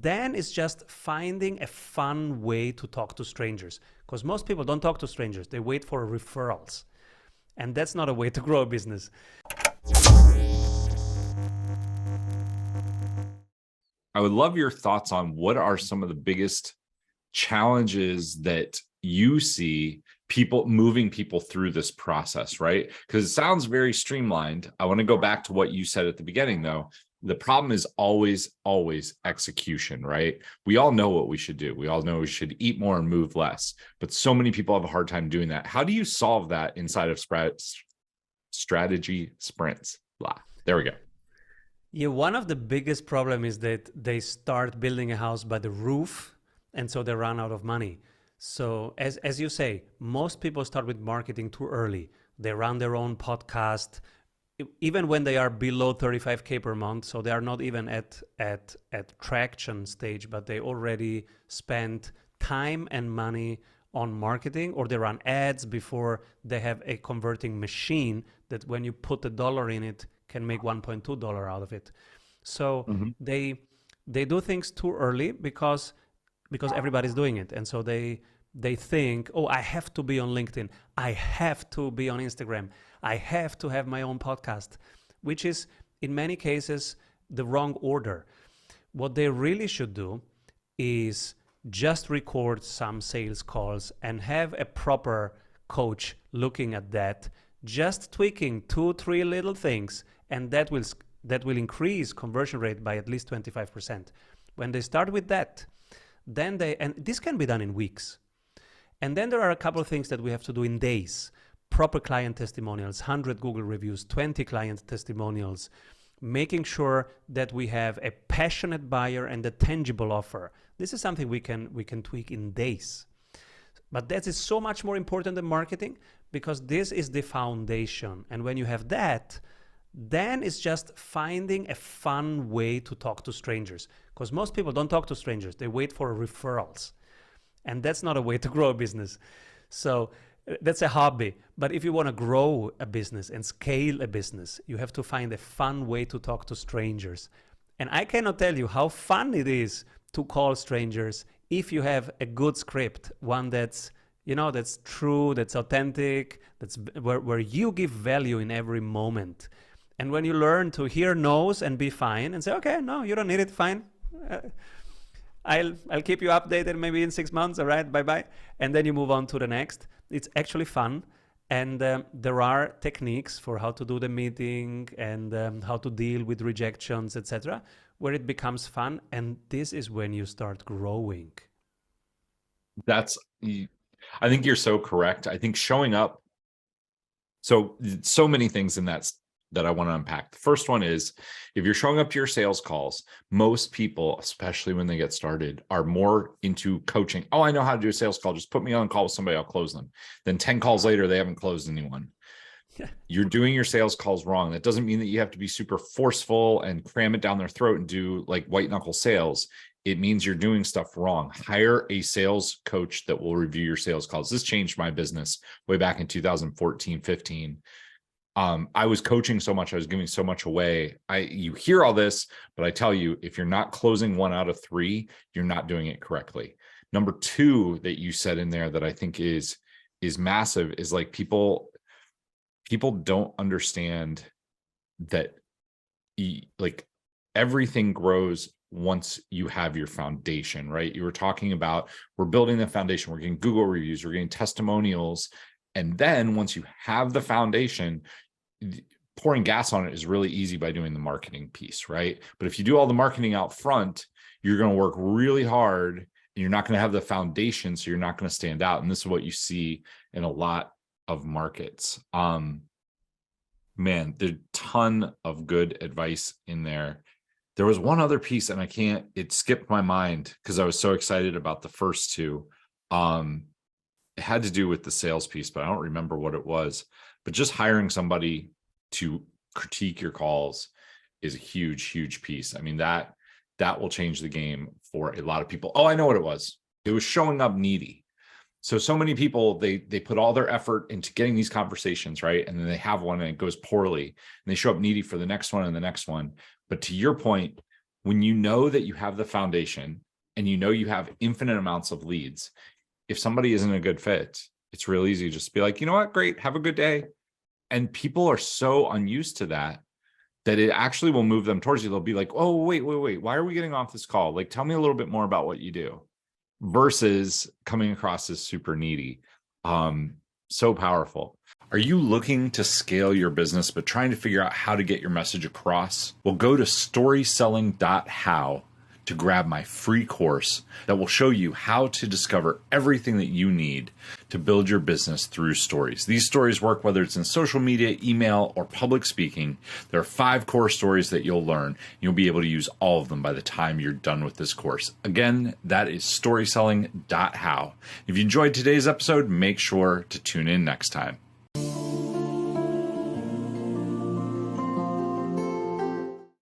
then it's just finding a fun way to talk to strangers, because most people don't talk to strangers. They wait for referrals, and that's not a way to grow a business. I would love your thoughts on what are some of the biggest challenges that you see moving people through this process, right? Because it sounds very streamlined. I want to go back to what you said at the beginning, though. The problem is always execution, right? We all know what we should do. We all know we should eat more and move less, but so many people have a hard time doing that. How do you solve that inside of StrategySprints? There we go. Yeah, one of the biggest problem is that they start building a house by the roof, and so they run out of money. So as you say, most people start with marketing too early. They run their own podcast, even when they are below 35K per month. So they are not even at traction stage, but they already spent time and money on marketing, or they run ads before they have a converting machine that when you put a dollar in it can make $1.2 out of it. So they do things too early because everybody's doing it. And so they think, oh, I have to be on LinkedIn. I have to be on Instagram. I have to have my own podcast, which is in many cases the wrong order. What they really should do is just record some sales calls and have a proper coach looking at that, just tweaking 2-3 little things, and that will increase conversion rate by at least 25%. When they start with that, then and this can be done in weeks. And then there are a couple of things that we have to do in days. Proper client testimonials, 100 Google reviews, 20 client testimonials, making sure that we have a passionate buyer and a tangible offer. This is something we can tweak in days. But that is so much more important than marketing, because this is the foundation. And when you have that, then it's just finding a fun way to talk to strangers, because most people don't talk to strangers. They wait for referrals, and that's not a way to grow a business. So that's a hobby. But if you want to grow a business and scale a business, you have to find a fun way to talk to strangers. And I cannot tell you how fun it is to call strangers if you have a good script, one that's that's true, that's authentic, that's where you give value in every moment. And when you learn to hear no's and be fine and say, okay, no, you don't need it, fine. I'll keep you updated maybe in 6 months, all right, bye-bye. And then you move on to the next. It's actually fun. And there are techniques for how to do the meeting and how to deal with rejections, etc., where it becomes fun. And this is when you start growing. I think you're so correct. I think showing up, so many things in that I want to unpack. The first one is, if you're showing up to your sales calls, most people, especially when they get started, are more into coaching. Oh, I know how to do a sales call. Just put me on a call with somebody, I'll close them. Then 10 calls later, they haven't closed anyone. Yeah. You're doing your sales calls wrong. That doesn't mean that you have to be super forceful and cram it down their throat and do like white knuckle sales. It means you're doing stuff wrong. Hire a sales coach that will review your sales calls. This changed my business way back in 2014, 15. I was coaching so much, I was giving so much away. You hear all this, but I tell you, if you're not closing 1 out of 3, you're not doing it correctly. Number 2 that you said in there that I think is massive is like people don't understand that like everything grows once you have your foundation, right? You were talking about, we're building the foundation, we're getting Google reviews, we're getting testimonials. And then once you have the foundation, pouring gas on it is really easy by doing the marketing piece, right? But if you do all the marketing out front, you're going to work really hard and you're not going to have the foundation. So you're not going to stand out. And this is what you see in a lot of markets. Man, there's a ton of good advice in there. There was one other piece and it skipped my mind because I was so excited about the first 2. It had to do with the sales piece, but I don't remember what it was. But just hiring somebody to critique your calls is a huge, huge piece. I mean, that will change the game for a lot of people. Oh, I know what it was. It was showing up needy. So many people, they put all their effort into getting these conversations, right? And then they have one and it goes poorly and they show up needy for the next one and the next one. But to your point, when you know that you have the foundation and you know you have infinite amounts of leads, if somebody isn't a good fit, it's real easy just to be like, you know what, great, have a good day. And people are so unused to that it actually will move them towards you. They'll be like, oh, wait, why are we getting off this call? Like, tell me a little bit more about what you do, versus coming across as super needy. So powerful. Are you looking to scale your business, but trying to figure out how to get your message across? Well, go to storyselling.how to grab my free course that will show you how to discover everything that you need to build your business through stories. These stories work whether it's in social media, email, or public speaking. There are 5 core stories that you'll learn. You'll be able to use all of them by the time you're done with this course. Again, that is storyselling.how. If you enjoyed today's episode, make sure to tune in next time.